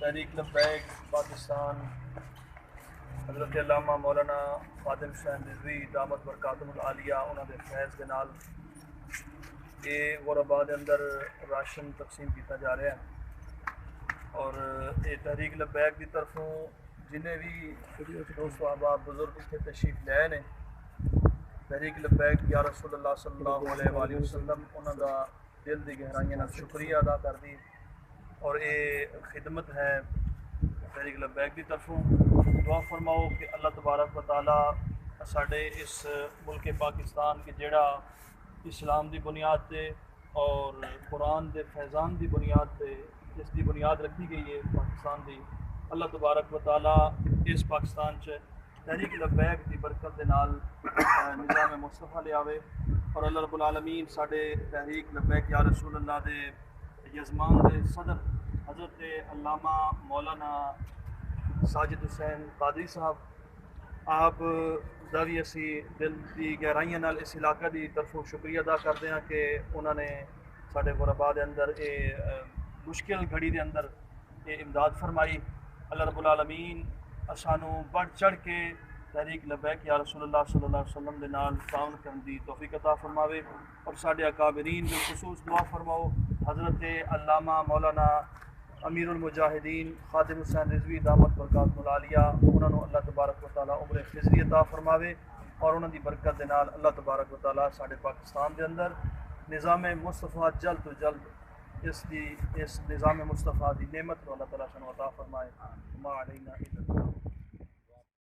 تحریک لبیک پاکستان حضرت علامہ مولانا خادم حسین رضوی دامت برکاتہم العالیہ انہوں نے فیض کے نال یہ غربا دے اندر راشن تقسیم کیتا جا رہا ہے، اور یہ تحریک لبیک کی طرفوں جنہیں بھی دوست و احباب بزرگ اتنے تشریف لے نے تحریک لبیک یا رسول اللہ صلی اللہ علیہ وآلہ وسلم انہوں کا دل دی گہرائیاں نال شکریہ ادا کر دی، اور یہ خدمت ہے تحریک لبیک کی طرفوں۔ دعا فرماؤ کہ اللہ تبارک و تعالیٰ ساڈے اس ملک پاکستان کی جڑا اسلام دی بنیاد تے اور قرآن دے فیضان دی بنیاد تے جس دی بنیاد رکھی گئی ہے پاکستان دی، اللہ تبارک و تعالیٰ اس پاکستان چ تحریک لبیک دی برکت دے نال نظام مصطفیٰ لے آوے، اور اللہ رب العالمین ساڈے تحریک لبیک یا رسول اللہ دے یزمان دے صدر حضرت علامہ مولانا ساجد حسین قادری صاحب آپ دا بھی اسی دل دی گہرائیاں نال اس علاقہ دی طرفوں شکریہ ادا کرتے ہیں کہ انہوں نے ساڈے غربا دے اندر مشکل گھڑی دے اندر یہ امداد فرمائی۔ اللہ رب العالمین سانوں بڑھ چڑھ کے تحریک لبیک یا رسول اللہ صلی اللہ علیہ وسلم دے نال تعاون کرن دی توفیق عطا فرماوے، اور ساڈے اکابرین بالخصوص دعا فرماؤ حضرت علامہ مولانا امیر المجاہدین خادم حسین رضوی دامت برکاتہم العالیہ انہوں نے اللہ تبارک و تعالیٰ عمر خضری عطا فرماوے، اور انہوں دی برکت دے نال اللہ تبارک و تعالیٰ ساڈے پاکستان دے اندر نظام مصطفیٰ جلد تو جلد اس نظام مصطفیٰ دی نعمت کو اللہ تعالیٰ سانوں عطا فرمائے۔ ما علینا الا البلاغ۔